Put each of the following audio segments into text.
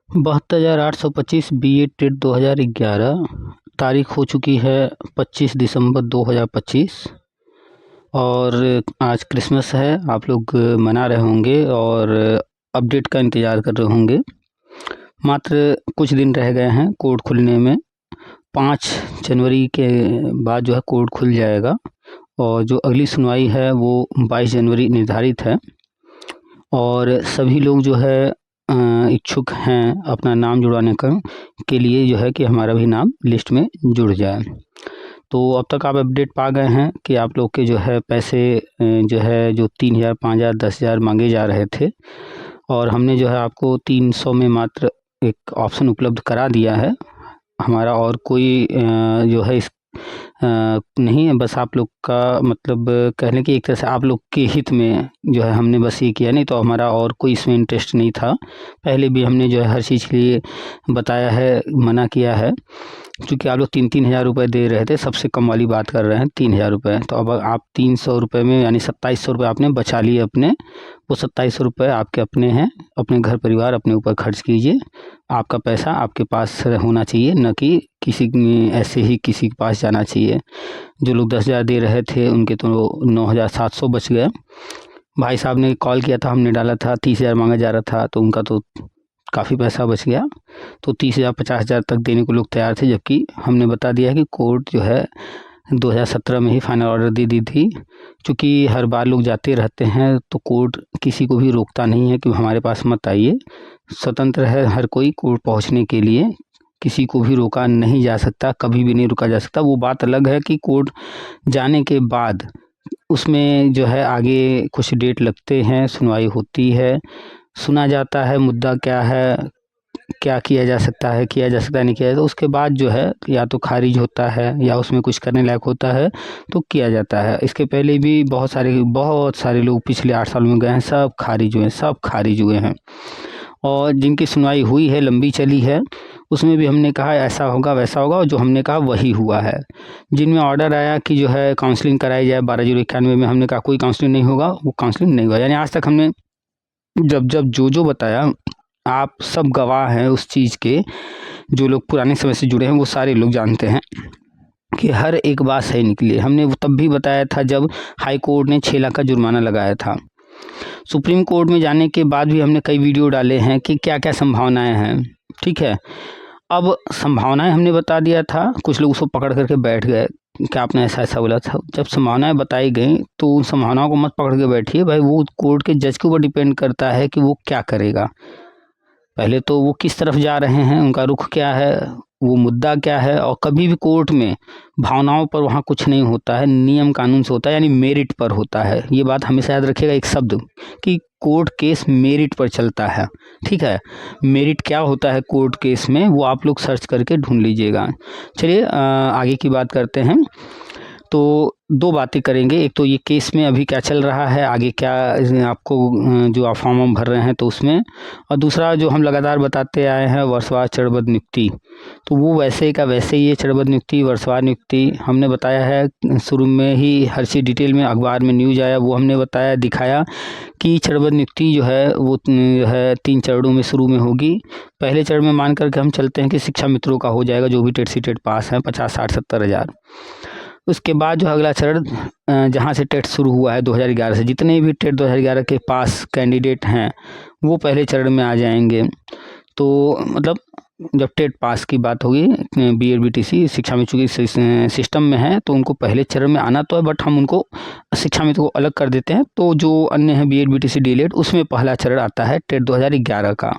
72,825 BA TET 2011। तारीख हो चुकी है 25 दिसंबर 2025 और आज क्रिसमस है। आप लोग मना रहे होंगे और अपडेट का इंतज़ार कर रहे होंगे। मात्र कुछ दिन रह गए हैं कोर्ट खुलने में। 5 जनवरी के बाद जो है कोर्ट खुल जाएगा और जो अगली सुनवाई है वो 22 जनवरी निर्धारित है। और सभी लोग जो है इच्छुक हैं अपना नाम जुड़वाने के लिए जो है कि हमारा भी नाम लिस्ट में जुड़ जाए। तो अब तक आप अपडेट पा गए हैं कि आप लोग के जो है पैसे जो है जो 3,000, 5,000, 10,000 मांगे जा रहे थे और हमने जो है आपको 300 में मात्र एक ऑप्शन उपलब्ध करा दिया है। हमारा और कोई जो है इस नहीं है, बस आप लोग का मतलब कहने की एक तरह से आप लोग के हित में जो है हमने बस ये किया, नहीं तो हमारा और कोई इसमें इंटरेस्ट नहीं था। पहले भी हमने जो है हर चीज़ के लिए बताया है, मना किया है। क्योंकि आप लोग 3-3 हज़ार रुपये दे रहे थे, सबसे कम वाली बात कर रहे हैं 3,000 रुपये। तो अब आप 300 रुपये में यानी 2700 रुपये आपने बचा लिए अपने। वो 2700 रुपये आपके अपने हैं, अपने घर परिवार अपने ऊपर खर्च कीजिए। आपका पैसा आपके पास होना चाहिए, न कि किसी ऐसे ही किसी के पास जाना चाहिए। जो लोग 10,000 दे रहे थे उनके तो 9,700 बच गए। भाई साहब ने कॉल किया था, हमने डाला था 30,000 मांगा जा रहा था, तो उनका तो काफ़ी पैसा बच गया। तो 30,000 50,000 तक देने को लोग तैयार थे, जबकि हमने बता दिया है कि कोर्ट जो है 2017 में ही फाइनल ऑर्डर दे दी थी। क्योंकि हर बार लोग जाते रहते हैं तो कोर्ट किसी को भी रोकता नहीं है कि हमारे पास मत आइए। स्वतंत्र है हर कोई कोर्ट पहुंचने के लिए, किसी को भी रोका नहीं जा सकता, कभी भी नहीं रुका जा सकता। वो बात अलग है कि कोर्ट जाने के बाद उसमें जो है आगे कुछ डेट लगते हैं, सुनवाई होती है, सुना जाता है मुद्दा क्या है, क्या किया जा सकता है, किया जा सकता है, नहीं किया जाता। उसके बाद जो है या तो खारिज होता है या उसमें कुछ करने लायक होता है तो किया जाता है। इसके पहले भी बहुत सारे लोग पिछले 8 साल में गए हैं, सब खारिज हुए हैं। और जिनकी सुनवाई हुई है, लंबी चली है, उसमें भी हमने कहा ऐसा होगा वैसा होगा, और जो हमने कहा वही हुआ है। जिनमें ऑर्डर आया कि जो है काउंसलिंग कराई जाए 12/091 में, हमने कहा कोई काउंसलिंग नहीं होगा, वो काउंसलिंग नहीं हुआ। यानी आज तक हमने जब जो बताया, आप सब गवाह हैं उस चीज़ के। जो लोग पुराने समय से जुड़े हैं वो सारे लोग जानते हैं कि हर एक बात सही निकली। हमने वो तब भी बताया था जब हाई कोर्ट ने 6 लाख का जुर्माना लगाया था। सुप्रीम कोर्ट में जाने के बाद भी हमने कई वीडियो डाले हैं कि क्या क्या संभावनाएं हैं। ठीक है, अब संभावनाएं हमने बता दिया था, कुछ लोग उसको पकड़ करके बैठ गए कि आपने ऐसा ऐसा बोला था। जब संभावनाएं बताई गई तो उन संभावनाओं को मत पकड़ के बैठिए भाई, वो कोर्ट के जज के ऊपर डिपेंड करता है कि वो क्या करेगा। पहले तो वो किस तरफ जा रहे हैं, उनका रुख क्या है, वो मुद्दा क्या है। और कभी भी कोर्ट में भावनाओं पर वहाँ कुछ नहीं होता है, नियम कानून से होता है, यानी मेरिट पर होता है। ये बात हमेशा याद रखिएगा, एक शब्द कि कोर्ट केस मेरिट पर चलता है। ठीक है, मेरिट क्या होता है कोर्ट केस में, वो आप लोग सर्च करके ढूंढ लीजिएगा। चलिए आगे की बात करते हैं। तो 2 बातें करेंगे, एक तो ये केस में अभी क्या चल रहा है, आगे क्या आपको जो आप फॉर्म भर रहे हैं तो उसमें, और दूसरा जो हम लगातार बताते आए हैं वर्षवार चरणबद्ध नियुक्ति, तो वो वैसे का वैसे ही है। चरणबद्ध नियुक्ति, वर्षवार नियुक्ति हमने बताया है शुरू में ही, हर चीज़ डिटेल में अखबार में न्यूज़ आया, वो हमने बताया दिखाया कि चरणबद्ध नियुक्ति जो है वो जो है 3 चरणों में शुरू में होगी। पहले चरण में मान करके हम चलते हैं कि शिक्षा मित्रों का हो जाएगा, जो भी टेट सी टेट पास हैं, 50, 60, 70 हज़ार। उसके बाद जो अगला चरण जहाँ से टेट शुरू हुआ है 2011 से, जितने भी टेट 2011 के पास कैंडिडेट हैं वो पहले चरण में आ जाएंगे। तो मतलब जब टेट पास की बात होगी, BEd BTC शिक्षा मित्र की सिस्टम में है तो उनको पहले चरण में आना तो है, बट हम उनको शिक्षा मित्र को अलग कर देते हैं। तो जो अन्य है BEd BTC DELED, उसमें पहला चरण आता है टेट 2011 का।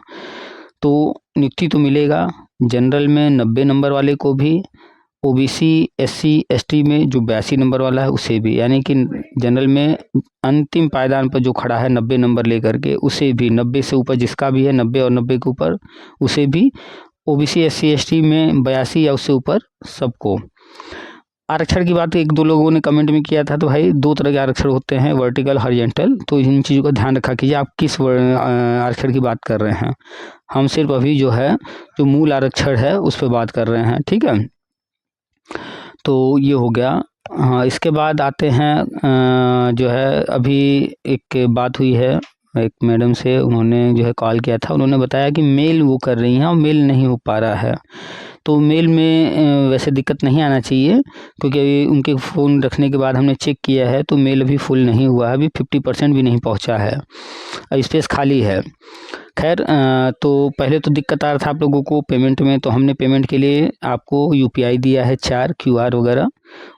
तो नियुक्ति तो मिलेगा जनरल में 90 नंबर वाले को भी, OBC SC ST में जो 82 नंबर वाला है उसे भी, यानी कि जनरल में अंतिम पायदान पर जो खड़ा है 90 नंबर लेकर के उसे भी, 90 से ऊपर जिसका भी है, 90 और 90 के ऊपर उसे भी, OBC SC ST में 82 या उससे ऊपर सबको। आरक्षण की बात 1-2 लोगों ने कमेंट में किया था, तो भाई 2 तरह के आरक्षण होते हैं, वर्टिकल, हॉरिजॉन्टल। तो इन चीज़ों का ध्यान रखा कीजिए, आप किस आरक्षण की बात कर रहे हैं। हम सिर्फ अभी जो है जो मूल आरक्षण है उस पर बात कर रहे हैं। ठीक है, तो ये हो गया। हाँ, इसके बाद आते हैं जो है अभी एक बात हुई है एक मैडम से उन्होंने जो है कॉल किया था, उन्होंने बताया कि मेल वो कर रही हैं और मेल नहीं हो पा रहा है। तो मेल में वैसे दिक्कत नहीं आना चाहिए, क्योंकि अभी उनके फ़ोन रखने के बाद हमने चेक किया है तो मेल अभी फुल नहीं हुआ है, अभी 50% भी नहीं पहुंचा है, स्पेस खाली है। खैर तो पहले तो दिक्कत आ रहा था आप लोगों को पेमेंट में, तो हमने पेमेंट के लिए आपको यूपीआई दिया है 4 क्यूआर वगैरह,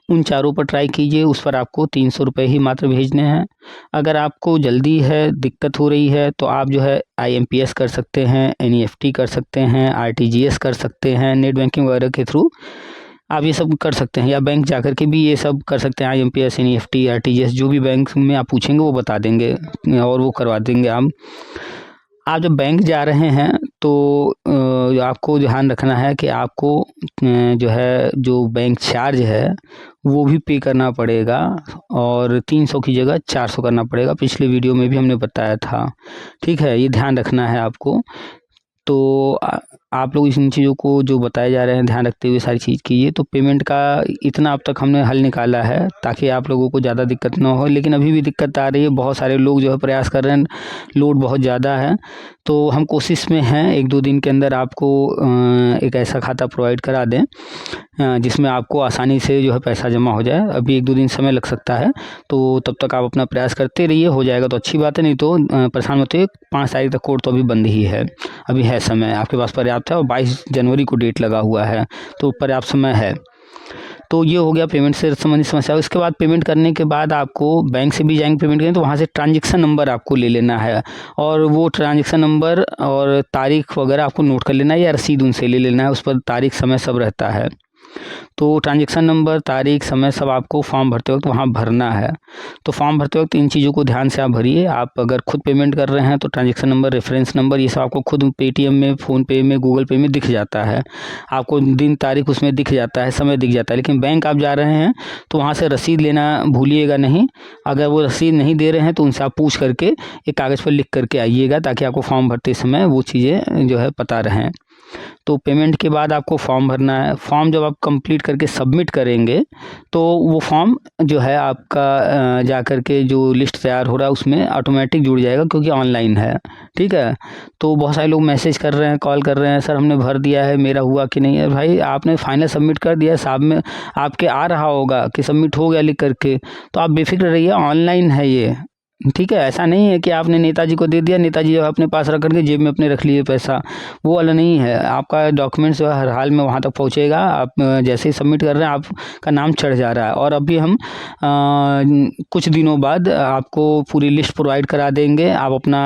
उन चारों पर ट्राई कीजिए। उस पर आपको 300 रुपये ही मात्र भेजने हैं। अगर आपको जल्दी है, दिक्कत हो रही है, तो आप जो है IMPS कर सकते हैं, NEFT कर सकते हैं, RTGS कर सकते हैं, नेट बैंकिंग वगैरह के थ्रू आप ये सब कर सकते हैं, या बैंक जाकर के भी ये सब कर सकते हैं। IMPS, NEFT, RTGS जो भी बैंक में आप पूछेंगे वो बता देंगे और वो करवा देंगे। आप जब बैंक जा रहे हैं तो आपको ध्यान रखना है कि आपको जो है जो बैंक चार्ज है वो भी पे करना पड़ेगा, और 300 की जगह 400 करना पड़ेगा। पिछले वीडियो में भी हमने बताया था, ठीक है, ये ध्यान रखना है आपको। तो आप लोग इन चीज़ों को जो बताए जा रहे हैं ध्यान रखते हुए सारी चीज़ कीजिए। तो पेमेंट का इतना अब तक हमने हल निकाला है ताकि आप लोगों को ज़्यादा दिक्कत ना हो, लेकिन अभी भी दिक्कत आ रही है। बहुत सारे लोग जो है प्रयास कर रहे हैं, लोड बहुत ज़्यादा है, तो हम कोशिश में हैं 1-2 दिन के अंदर आपको एक ऐसा खाता प्रोवाइड करा दें जिसमें आपको आसानी से जो है पैसा जमा हो जाए। अभी 1-2 दिन समय लग सकता है, तो तब तक आप अपना प्रयास करते रहिए, हो जाएगा तो अच्छी बात है, नहीं तो परेशान मत होइए। 5 तारीख तक कोर्ट तो अभी बंद ही है, अभी है समय आपके पास पर्याप्त है, और 22 जनवरी को डेट लगा हुआ है, तो पर्याप्त समय है। तो ये हो गया पेमेंट से संबंधित समस्या। उसके बाद पेमेंट करने के बाद आपको बैंक से भी जाएंगे पेमेंट करें तो वहाँ से ट्रांजेक्शन नंबर आपको ले लेना है, और वो ट्रांजेक्शन नंबर और तारीख वगैरह आपको नोट कर लेना है, या रसीद उनसे ले लेना है, उस पर तारीख समय सब रहता है। तो ट्रांजेक्शन नंबर, तारीख, समय सब आपको फॉर्म भरते वक्त वहाँ भरना है। तो फॉर्म भरते वक्त इन चीज़ों को ध्यान से आप भरिए। आप अगर खुद पेमेंट कर रहे हैं तो ट्रांजेक्शन नंबर, रेफरेंस नंबर, ये सब आपको खुद पेटीएम में, फ़ोनपे में, गूगल पे में दिख जाता है, आपको दिन तारीख उसमें दिख जाता है, समय दिख जाता है। लेकिन बैंक आप जा रहे हैं तो वहाँ से रसीद लेना भूलिएगा नहीं। अगर वो रसीद नहीं दे रहे हैं तो उनसे आप पूछ करके एक कागज़ पर लिख करके आइएगा, ताकि आपको फॉर्म भरते समय वो चीज़ें जो है पता रहें। तो पेमेंट के बाद आपको फॉर्म भरना है। फॉर्म जब आप कंप्लीट करके सबमिट करेंगे तो वो फॉर्म जो है आपका जा कर के जो लिस्ट तैयार हो रहा है उसमें ऑटोमेटिक जुड़ जाएगा, क्योंकि ऑनलाइन है, ठीक है। तो बहुत सारे लोग मैसेज कर रहे हैं, कॉल कर रहे हैं, सर हमने भर दिया है, मेरा हुआ कि नहीं है। भाई आपने फाइनल सबमिट कर दिया, साहब में आपके आ रहा होगा कि सबमिट हो गया लिख करके, तो आप बेफिक्र रहिए, ऑनलाइन है ये, ठीक है। ऐसा नहीं है कि आपने नेताजी को दे दिया, नेताजी जो है अपने पास रख करके जेब में अपने रख लिए पैसा, वो वाला नहीं है। आपका डॉक्यूमेंट्स जो है हर हाल में वहाँ तक पहुँचेगा। आप जैसे ही सबमिट कर रहे हैं आपका नाम चढ़ जा रहा है, और अभी हम कुछ दिनों बाद आपको पूरी लिस्ट प्रोवाइड करा देंगे। आप अपना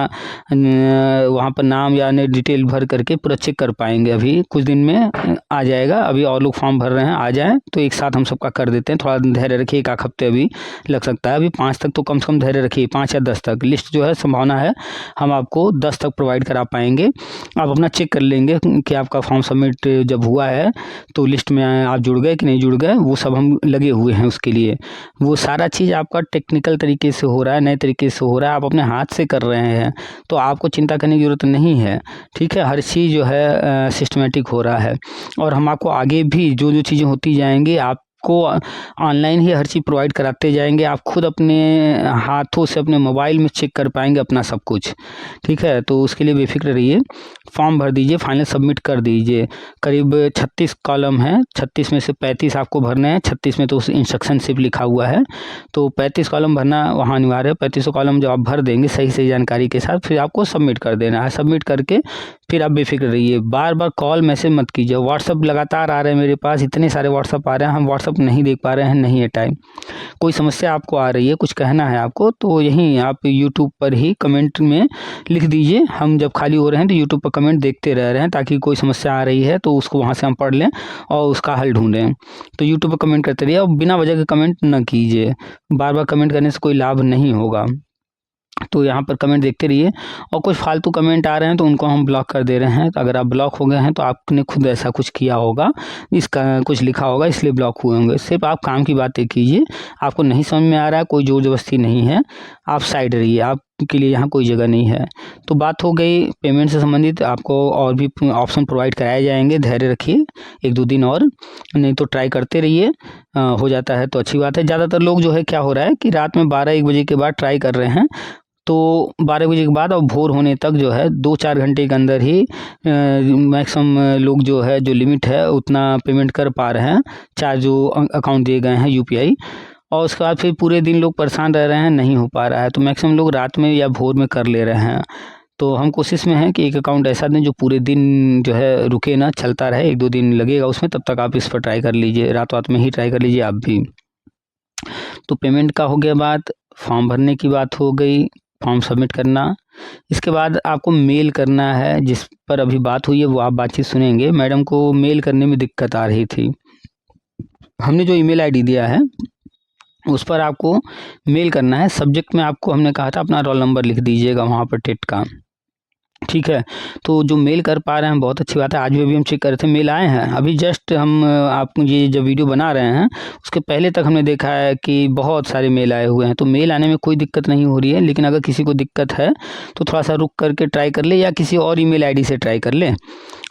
वहाँ पर नाम या अन्य डिटेल भर करके पूरा चेक कर पाएंगे। अभी कुछ दिन में आ जाएगा, अभी और लोग फॉर्म भर रहे हैं, आ जाएँ तो एक साथ हम सबका कर देते हैं। थोड़ा धैर्य रखिए, 1 हफ्ते अभी लग सकता है, अभी 5 तक तो कम से कम धैर्य रखिए, 5 या 10 तक लिस्ट जो है संभावना है हम आपको 10 तक प्रोवाइड करा पाएंगे। आप अपना चेक कर लेंगे कि आपका फॉर्म सबमिट जब हुआ है तो लिस्ट में आप जुड़ गए कि नहीं जुड़ गए, वो सब हम लगे हुए हैं उसके लिए। वो सारा चीज़ आपका टेक्निकल तरीके से हो रहा है, नए तरीके से हो रहा है, आप अपने हाथ से कर रहे हैं, तो आपको चिंता करने की ज़रूरत नहीं है, ठीक है। हर चीज़ जो है सिस्टमेटिक हो रहा है, और हम आपको आगे भी जो जो चीज़ें होती जाएंगी आप को ऑनलाइन ही हर चीज़ प्रोवाइड कराते जाएंगे। आप खुद अपने हाथों से अपने मोबाइल में चेक कर पाएंगे अपना सब कुछ, ठीक है। तो उसके लिए बेफिक्र रहिए, फॉर्म भर दीजिए, फाइनल सबमिट कर दीजिए। करीब 36 कॉलम है, 36 में से 35 आपको भरने हैं, 36 में तो उस इंस्ट्रक्शन सिर्फ लिखा हुआ है, तो 35 कॉलम भरना वहाँ अनिवार्य है। 35 कॉलम जब आप भर देंगे सही सही जानकारी के साथ, फिर आपको सबमिट कर देना है। सबमिट करके फिर आप बेफिक्र रहिए, बार बार कॉल मैसेज मत कीजिए। व्हाट्सअप लगातार आ रहे हैं मेरे पास, इतने सारे व्हाट्सअप आ रहे हैं, हम व्हाट्सअप नहीं देख पा रहे हैं, नहीं है टाइम। कोई समस्या आपको आ रही है, कुछ कहना है आपको, तो यहीं आप यूट्यूब पर ही कमेंट में लिख दीजिए। हम जब खाली हो रहे हैं तो यूट्यूब पर कमेंट देखते रह रहे हैं, ताकि कोई समस्या आ रही है तो उसको वहाँ से हम पढ़ लें और उसका हल ढूंढें। तो यूट्यूब पर कमेंट करते रहिए, और बिना वजह के कमेंट न कीजिए। बार बार कमेंट करने से कोई लाभ नहीं होगा। तो यहाँ पर कमेंट देखते रहिए, और कुछ फालतू कमेंट आ रहे हैं तो उनको हम ब्लॉक कर दे रहे हैं। तो अगर आप ब्लॉक हो गए हैं तो आपने खुद ऐसा कुछ किया होगा, इसका कुछ लिखा होगा, इसलिए ब्लॉक हुए होंगे। सिर्फ आप काम की बातें कीजिए, आपको नहीं समझ में आ रहा है, कोई ज़ोर ज़बरदस्ती नहीं है, आप साइड रहिए, आपके लिए यहाँ कोई जगह नहीं है। तो बात हो गई पेमेंट से संबंधित, आपको और भी ऑप्शन प्रोवाइड कराए जाएंगे, धैर्य रखिए 1-2 दिन और, नहीं तो ट्राई करते रहिए। हो जाता है तो अच्छी बात है। ज़्यादातर लोग जो है क्या हो रहा है कि रात में 12-1 बजे के बाद ट्राई कर रहे हैं, तो 12 बजे के बाद और भोर होने तक जो है 2-4 घंटे के अंदर ही मैक्सिमम लोग जो है, जो लिमिट है उतना पेमेंट कर पा रहे हैं, चाहे जो अकाउंट दिए गए हैं यूपीआई। और उसके बाद फिर पूरे दिन लोग परेशान रह रहे हैं, नहीं हो पा रहा है, तो मैक्सिमम लोग रात में या भोर में कर ले रहे हैं। तो हम कोशिश में हैं कि एक अकाउंट ऐसा दें जो पूरे दिन जो है रुके ना, चलता रहे। 1-2 दिन लगेगा उसमें, तब तक आप इस पर ट्राई कर लीजिए, रात में ही ट्राई कर लीजिए आप भी। तो पेमेंट का हो गया बात, फॉर्म भरने की बात हो गई, फॉर्म सबमिट करना। इसके बाद आपको मेल करना है, जिस पर अभी बात हुई है वो आप बातचीत सुनेंगे। मैडम को मेल करने में दिक्कत आ रही थी, हमने जो ईमेल आईडी दिया है उस पर आपको मेल करना है। सब्जेक्ट में आपको हमने कहा था अपना रोल नंबर लिख दीजिएगा वहाँ पर टेट का, ठीक है। तो जो मेल कर पा रहे हैं बहुत अच्छी बात है। आज भी अभी हम चेक कर रहे थे, मेल आए हैं अभी जस्ट। हम आपको ये जब वीडियो बना रहे हैं उसके पहले तक हमने देखा है कि बहुत सारे मेल आए हुए हैं। तो मेल आने में कोई दिक्कत नहीं हो रही है, लेकिन अगर किसी को दिक्कत है तो थोड़ा सा रुक करके ट्राई कर ले, या किसी और ईमेल आईडी से ट्राई कर ले।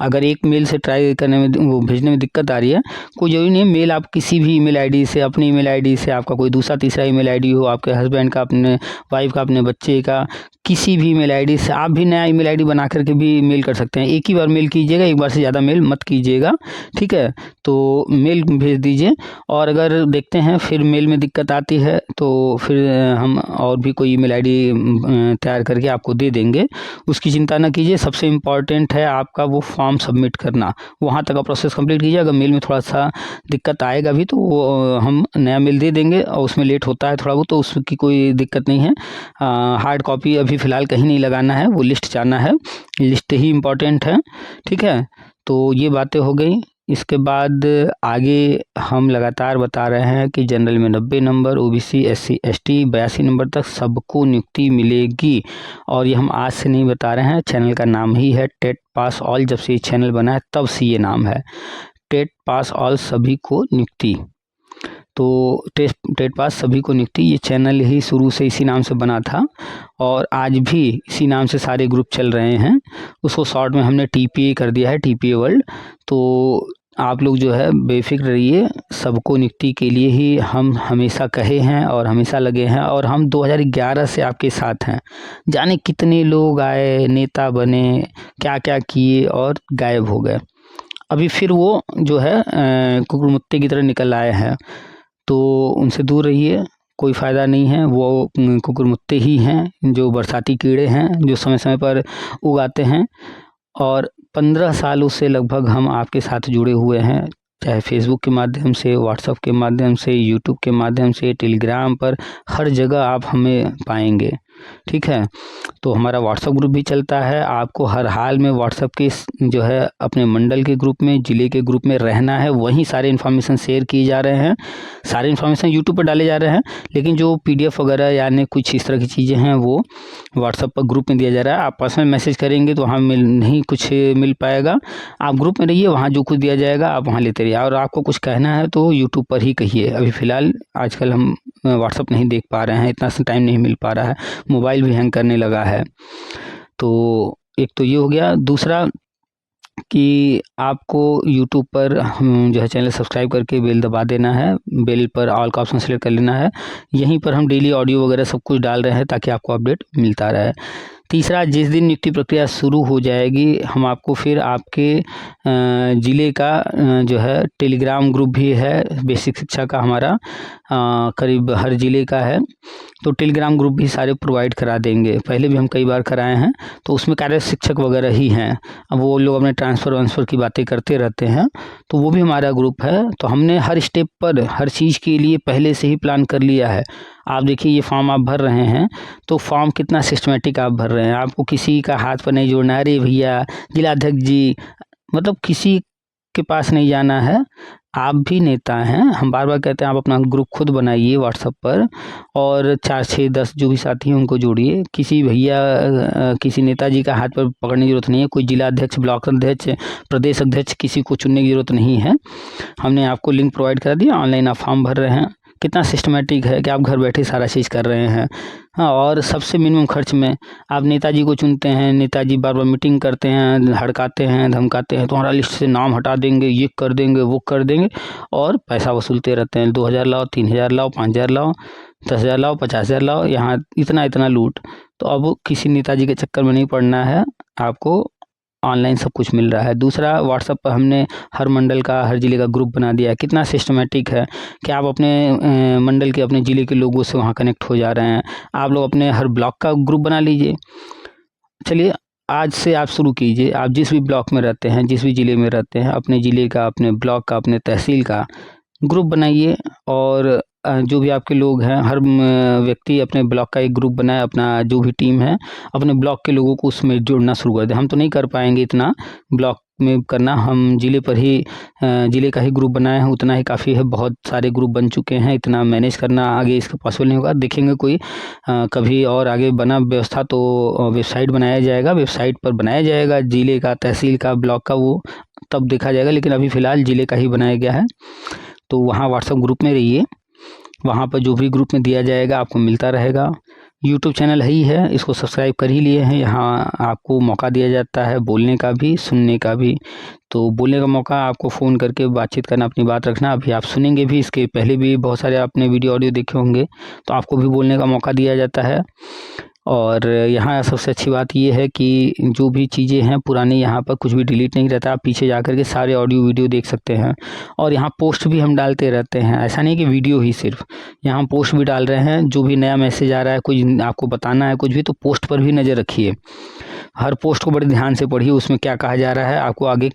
अगर एक मेल से ट्राई करने में, वो भेजने में दिक्कत आ रही है, कोई ज़रूरी नहीं है मेल आप किसी भी ईमेल आईडी से, अपनी ईमेल आईडी से, आपका कोई दूसरा तीसरा ईमेल आईडी हो, आपके हस्बैंड का, अपने वाइफ का, अपने बच्चे का, किसी भी ईमेल आईडी से आप भी नया ईमेल आईडी बना करके भी मेल कर सकते हैं। एक ही बार मेल कीजिएगा, एक बार से ज़्यादा मेल मत कीजिएगा, ठीक है। तो मेल भेज दीजिए, और अगर देखते हैं फिर मेल में दिक्कत आती है तो फिर हम और भी कोई ईमेल आईडी तैयार करके आपको दे देंगे, उसकी चिंता ना कीजिए। सबसे इम्पॉर्टेंट है आपका वो फॉर्म सबमिट करना, वहाँ तक का प्रोसेस कंप्लीट कीजिए। अगर मेल में थोड़ा सा दिक्कत आएगा भी तो वो हम नया मेल दे देंगे, और उसमें लेट होता है थोड़ा बहुत, तो उसकी कोई दिक्कत नहीं है। हार्ड कॉपी अभी फ़िलहाल कहीं नहीं लगाना है, वो लिस्ट जाना है, लिस्ट ही इम्पॉर्टेंट है, ठीक है। तो ये बातें हो गई। इसके बाद आगे हम लगातार बता रहे हैं कि जनरल में 90 number, OBC SC ST 82 number तक सबको नियुक्ति मिलेगी। और ये हम आज से नहीं बता रहे हैं, चैनल का नाम ही है टेट पास ऑल। जब से ये चैनल बना है तब से ये नाम है, टेट पास ऑल सभी को नियुक्ति। तो टेट पास सभी को नियुक्ति, ये चैनल ही शुरू से इसी नाम से बना था, और आज भी इसी नाम से सारे ग्रुप चल रहे हैं। उसको शॉर्ट में हमने टीपीए कर दिया है, टीपीए वर्ल्ड। तो आप लोग जो है बेफिक्र रहिए, सबको नियुक्ति के लिए ही हम हमेशा कहे हैं और हमेशा लगे हैं, और हम 2011 से आपके साथ हैं। जाने कितने लोग आए, नेता बने, क्या क्या किए और गायब हो गए। अभी फिर वो जो है कुकुरमुत्ते की तरह निकल आए हैं, तो उनसे दूर रहिए, कोई फ़ायदा नहीं है। वो कुकुरमुत्ते ही हैं, जो बरसाती कीड़े हैं, जो समय समय पर उगाते हैं। और 15 सालों से लगभग हम आपके साथ जुड़े हुए हैं, चाहे फेसबुक के माध्यम से, व्हाट्सएप के माध्यम से, यूट्यूब के माध्यम से, टेलीग्राम पर, हर जगह आप हमें पाएंगे, ठीक है। तो हमारा व्हाट्सएप ग्रुप भी चलता है, आपको हर हाल में व्हाट्सएप के जो है अपने मंडल के ग्रुप में, ज़िले के ग्रुप में रहना है, वहीं सारे इन्फॉर्मेशन शेयर किए जा रहे हैं। सारे इन्फॉर्मेशन यूट्यूब पर डाले जा रहे हैं, लेकिन जो PDF वगैरह यानी कुछ इस तरह की चीज़ें हैं वो व्हाट्सएप पर ग्रुप में दिया जा रहा है। आप पर्सनल मैसेज करेंगे तो वहाँ नहीं कुछ मिल पाएगा, आप ग्रुप में रहिए, वहाँ जो कुछ दिया जाएगा आप वहाँ लेते रहिए। और आपको कुछ कहना है तो यूट्यूब पर ही कहिए। अभी फ़िलहाल आजकल हम व्हाट्सएप नहीं देख पा रहे हैं, इतना टाइम नहीं मिल पा रहा है, मोबाइल भी हैंग करने लगा है। तो एक तो ये हो गया। दूसरा कि आपको यूट्यूब पर जो है चैनल सब्सक्राइब करके बेल दबा देना है, बेल पर ऑल का ऑप्शन सेलेक्ट कर लेना है। यहीं पर हम डेली ऑडियो वगैरह सब कुछ डाल रहे हैं ताकि आपको अपडेट मिलता रहे। तीसरा, जिस दिन नियुक्ति प्रक्रिया शुरू हो जाएगी हम आपको फिर आपके ज़िले का जो है टेलीग्राम ग्रुप भी है, बेसिक शिक्षा का हमारा करीब हर ज़िले का है, तो टेलीग्राम ग्रुप भी सारे प्रोवाइड करा देंगे। पहले भी हम कई बार कराए हैं, तो उसमें कार्य शिक्षक वगैरह ही हैं। अब वो लोग अपने ट्रांसफ़र की बातें करते रहते हैं, तो वो भी हमारा ग्रुप है। तो हमने हर स्टेप पर, हर चीज़ के लिए पहले से ही प्लान कर लिया है। आप देखिए, ये फॉर्म आप भर रहे हैं तो फॉर्म कितना सिस्टमेटिक आप भर रहे हैं, आपको किसी का हाथ पर नहीं जोड़ना है, अरे भैया जिलाध्यक्ष जी, मतलब किसी के पास नहीं जाना है। आप भी नेता हैं, हम बार बार कहते हैं आप अपना ग्रुप खुद बनाइए व्हाट्सएप पर, और 4, 6, 10 जो भी साथी हैं उनको जोड़िए। किसी भैया किसी नेताजी का हाथ पर पकड़ने की ज़रूरत नहीं है, कोई जिला अध्यक्ष, ब्लॉक अध्यक्ष, प्रदेश अध्यक्ष, किसी को चुनने की ज़रूरत नहीं है। हमने आपको लिंक प्रोवाइड करा दिया, ऑनलाइन आप फॉर्म भर रहे हैं। कितना सिस्टमेटिक है कि आप घर बैठे सारा चीज़ कर रहे हैं। हाँ, और सबसे मिनिमम खर्च में आप नेताजी को चुनते हैं, नेताजी बार बार मीटिंग करते हैं, हड़काते हैं, धमकाते हैं, तुम्हारा लिस्ट से नाम हटा देंगे, ये कर देंगे, वो कर देंगे, और पैसा वसूलते रहते हैं। 2000 लाओ, 3000 लाओ, 5000 लाओ, 10,000 लाओ, 50,000 लाओ, यहाँ इतना इतना लूट। तो अब किसी नेताजी के चक्कर में नहीं पड़ना है, आपको ऑनलाइन सब कुछ मिल रहा है। दूसरा, व्हाट्सएप पर हमने हर मंडल का, हर ज़िले का ग्रुप बना दिया है। कितना सिस्टमेटिक है कि आप अपने मंडल के, अपने ज़िले के लोगों से वहाँ कनेक्ट हो जा रहे हैं। आप लोग अपने हर ब्लॉक का ग्रुप बना लीजिए। चलिए, आज से आप शुरू कीजिए। आप जिस भी ब्लॉक में रहते हैं, जिस भी ज़िले में रहते हैं, अपने ज़िले का, अपने ब्लॉक का, अपने तहसील का ग्रुप बनाइए। और जो भी आपके लोग हैं, हर व्यक्ति अपने ब्लॉक का एक ग्रुप बनाए, अपना जो भी टीम है अपने ब्लॉक के लोगों को उसमें जोड़ना शुरू कर दें। हम तो नहीं कर पाएंगे इतना ब्लॉक में करना, हम ज़िले पर ही ज़िले का ही ग्रुप बनाए हैं, उतना ही काफ़ी है। बहुत सारे ग्रुप बन चुके हैं, इतना मैनेज करना आगे इसका पॉसिबल नहीं होगा। देखेंगे कोई कभी और आगे बना व्यवस्था तो वेबसाइट बनाया जाएगा, वेबसाइट पर बनाया जाएगा ज़िले का, तहसील का, ब्लॉक का, वो तब देखा जाएगा। लेकिन अभी फ़िलहाल ज़िले का ही बनाया गया है। तो वहाँ व्हाट्सएप ग्रुप में रहिए, वहाँ पर जो भी ग्रुप में दिया जाएगा आपको मिलता रहेगा। यूट्यूब चैनल ही है, इसको सब्सक्राइब कर ही लिए हैं। यहाँ आपको मौका दिया जाता है बोलने का भी, सुनने का भी। तो बोलने का मौका, आपको फ़ोन करके बातचीत करना, अपनी बात रखना। अभी आप सुनेंगे भी, इसके पहले भी बहुत सारे आपने वीडियो ऑडियो देखे होंगे, तो आपको भी बोलने का मौका दिया जाता है। और यहाँ सबसे अच्छी बात ये है कि जो भी चीज़ें हैं पुरानी, यहाँ पर कुछ भी डिलीट नहीं रहता। आप पीछे जा कर के सारे ऑडियो वीडियो देख सकते हैं। और यहाँ पोस्ट भी हम डालते रहते हैं, ऐसा नहीं कि वीडियो ही सिर्फ, यहाँ पोस्ट भी डाल रहे हैं। जो भी नया मैसेज आ रहा है, कुछ आपको बताना है कुछ भी, तो पोस्ट पर भी नज़र रखिए। हर पोस्ट को बड़े ध्यान से पढ़िए, उसमें क्या कहा जा रहा है, आपको आगे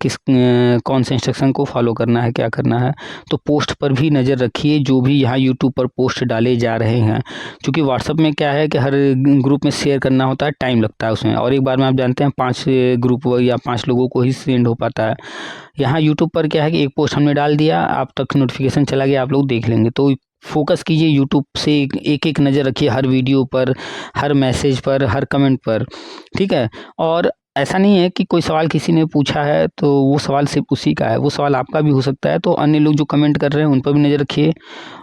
कौन से इंस्ट्रक्शन को फॉलो करना है, क्या करना है। तो पोस्ट पर भी नज़र रखिए, जो भी यहाँ यूट्यूब पर पोस्ट डाले जा रहे हैं। क्योंकि व्हाट्सएप में क्या है कि हर ग्रुप में शेयर करना होता है, टाइम लगता है उसमें, और एक बार में आप जानते हैं 5 ग्रुप या 5 लोगों को ही सेंड हो पाता है। यहाँ यूट्यूब पर क्या है कि एक पोस्ट हमने डाल दिया, आप तक नोटिफिकेशन चला गया, आप लोग देख लेंगे। तो फोकस कीजिए यूट्यूब से, एक एक नज़र रखिए हर वीडियो पर, हर मैसेज पर, हर कमेंट पर, ठीक है। और ऐसा नहीं है कि कोई सवाल किसी ने पूछा है तो वो सवाल सिर्फ उसी का है, वो सवाल आपका भी हो सकता है। तो अन्य लोग जो कमेंट कर रहे हैं उन पर भी नज़र रखिए,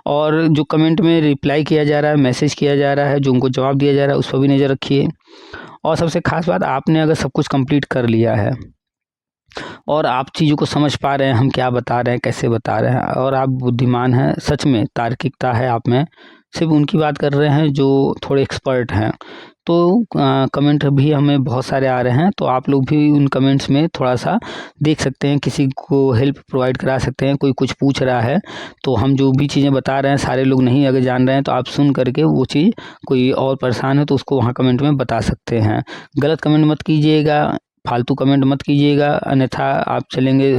और जो कमेंट में रिप्लाई किया जा रहा है, मैसेज किया जा रहा है, जो उनको जवाब दिया जा रहा है, उस पर भी नज़र रखिए। और सबसे खास बात, आपने अगर सब कुछ कंप्लीट कर लिया है और आप चीज़ों को समझ पा रहे हैं, हम क्या बता रहे हैं, कैसे बता रहे हैं, और आप बुद्धिमान हैं, सच में तार्किकता है आप में, सिर्फ उनकी बात कर रहे हैं जो थोड़े एक्सपर्ट हैं। तो कमेंट भी हमें बहुत सारे आ रहे हैं, तो आप लोग भी उन कमेंट्स में थोड़ा सा देख सकते हैं, किसी को हेल्प प्रोवाइड करा सकते हैं। कोई कुछ पूछ रहा है तो हम जो भी चीज़ें बता रहे हैं, सारे लोग नहीं अगर जान रहे हैं, तो आप सुन करके वो चीज़, कोई और परेशान है तो उसको वहाँ कमेंट में बता सकते हैं। गलत कमेंट मत कीजिएगा, फालतू कमेंट मत कीजिएगा, अन्यथा आप चलेंगे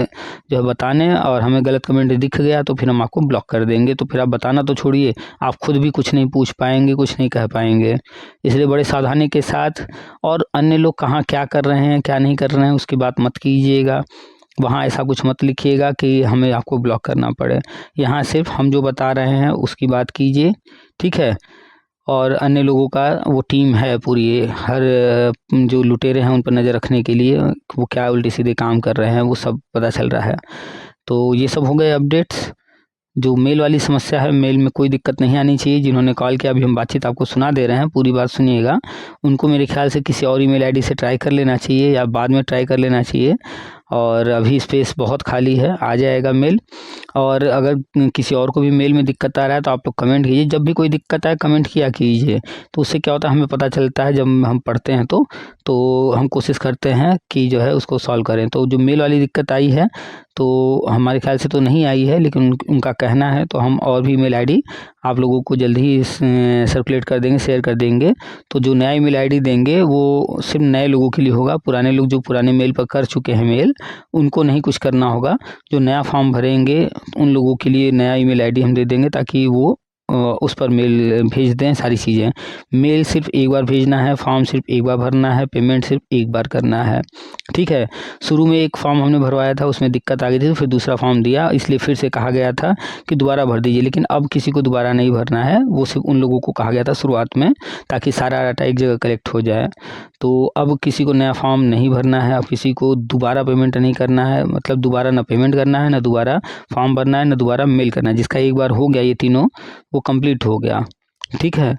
जो है बताने, और हमें गलत कमेंट दिख गया तो फिर हम आपको ब्लॉक कर देंगे। तो फिर आप बताना तो छोड़िए, आप खुद भी कुछ नहीं पूछ पाएंगे, कुछ नहीं कह पाएंगे। इसलिए बड़े सावधानी के साथ, और अन्य लोग कहाँ क्या कर रहे हैं, क्या नहीं कर रहे हैं, उसकी बात मत कीजिएगा। वहाँ ऐसा कुछ मत लिखिएगा कि हमें आपको ब्लॉक करना पड़े। यहाँ सिर्फ हम जो बता रहे हैं उसकी बात कीजिए, ठीक है। और अन्य लोगों का वो टीम है पूरी, हर जो लुटेरे हैं उन पर नज़र रखने के लिए, वो क्या उल्टे सीधे काम कर रहे हैं वो सब पता चल रहा है। तो ये सब हो गए अपडेट्स। जो मेल वाली समस्या है, मेल में कोई दिक्कत नहीं आनी चाहिए। जिन्होंने कॉल किया, अभी हम बातचीत आपको सुना दे रहे हैं, पूरी बात सुनिएगा। उनको मेरे ख्याल से किसी और ईमेल आईडी से ट्राई कर लेना चाहिए, या बाद में ट्राई कर लेना चाहिए। और अभी स्पेस बहुत खाली है, आ जाएगा मेल। और अगर किसी और को भी मेल में दिक्कत आ रहा है तो आप लोग कमेंट कीजिए। जब भी कोई दिक्कत आए कमेंट किया कीजिए, तो उससे क्या होता है, हमें पता चलता है जब हम पढ़ते हैं तो हम कोशिश करते हैं कि जो है उसको सॉल्व करें। तो जो मेल वाली दिक्कत आई है, तो हमारे ख्याल से तो नहीं आई है, लेकिन उनका कहना है, तो हम और भी ईमेल आईडी आप लोगों को जल्द ही सर्कुलेट कर देंगे, शेयर कर देंगे। तो जो नया ईमेल आईडी देंगे वो सिर्फ नए लोगों के लिए होगा। पुराने लोग जो पुराने मेल पर कर चुके हैं मेल, उनको नहीं कुछ करना होगा। जो नया फॉर्म भरेंगे उन लोगों के लिए नया ईमेल आईडी हम दे देंगे, ताकि वो उस पर मेल भेज दें सारी चीज़ें। मेल सिर्फ एक बार भेजना है, फॉर्म सिर्फ एक बार भरना है, पेमेंट सिर्फ एक बार करना है, ठीक है। शुरू में एक फॉर्म हमने भरवाया था, उसमें दिक्कत आ गई थी, तो फिर दूसरा फॉर्म दिया, इसलिए फिर से कहा गया था कि दोबारा भर दीजिए। लेकिन अब किसी को दोबारा नहीं भरना है, वो सिर्फ उन लोगों को कहा गया था शुरुआत में, ताकि सारा डाटा एक जगह कलेक्ट हो जाए। तो अब किसी को नया फॉर्म नहीं भरना है, अब किसी को दोबारा पेमेंट नहीं करना है, मतलब दोबारा ना पेमेंट करना है, ना दोबारा फॉर्म भरना है, ना दोबारा मेल करना है। जिसका एक बार हो गया ये तीनों, वो कंप्लीट हो गया, ठीक है।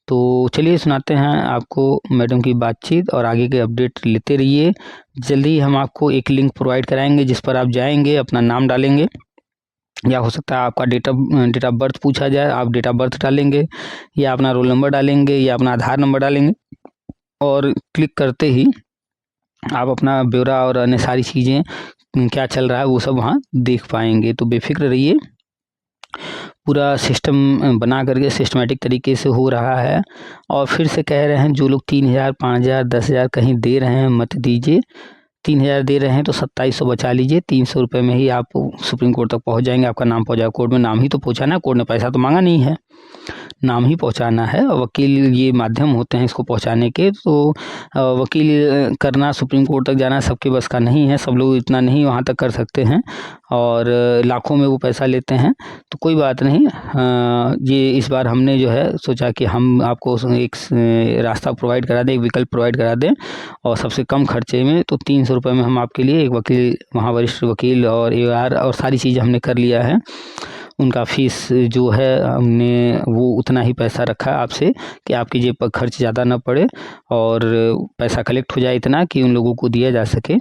तो चलिए सुनाते हैं आपको मैडम की बातचीत, और आगे के अपडेट लेते रहिए। जल्दी हम आपको एक लिंक प्रोवाइड कराएंगे, जिस पर आप जाएंगे, अपना नाम डालेंगे, या हो सकता है आपका डेट ऑफ बर्थ पूछा जाए, आप डेट ऑफ बर्थ डालेंगे, या अपना रोल नंबर डालेंगे, या अपना आधार नंबर डालेंगे, और क्लिक करते ही आप अपना ब्यौरा और अन्य सारी चीज़ें क्या चल रहा है वो सब वहाँ देख पाएंगे। तो बेफिक्र रहिए, पूरा सिस्टम बना करके सिस्टमेटिक तरीके से हो रहा है। और फिर से कह रहे हैं, जो लोग 3,000 5,000 10,000 कहीं दे रहे हैं मत दीजिए। 3,000 दे रहे हैं तो 2700 बचा लीजिए। 300 रुपये में ही आप सुप्रीम कोर्ट तक पहुंच जाएंगे, आपका नाम पहुंच जाएगा। कोर्ट में नाम ही तो पहुंचाना है, कोर्ट ने पैसा तो मांगा नहीं है, नाम ही पहुंचाना है। और वकील ये माध्यम होते हैं इसको पहुंचाने के। तो वकील करना, सुप्रीम कोर्ट तक जाना सबके बस का नहीं है, सब लोग इतना नहीं वहाँ तक कर सकते हैं, और लाखों में वो पैसा लेते हैं। तो कोई बात नहीं, ये इस बार हमने जो है सोचा कि हम आपको एक रास्ता प्रोवाइड करा दें, एक विकल्प प्रोवाइड करा दें, और सबसे कम खर्चे में। तो 300 रुपये में हम आपके लिए एक वकील, वहाँ वरिष्ठ वकील और AR और सारी चीज़ें हमने कर लिया है। उनका फ़ीस जो है हमने वो उतना ही पैसा रखा है आपसे, कि आपकी जेब पर खर्च ज़्यादा ना पड़े और पैसा कलेक्ट हो जाए इतना कि उन लोगों को दिया जा सके।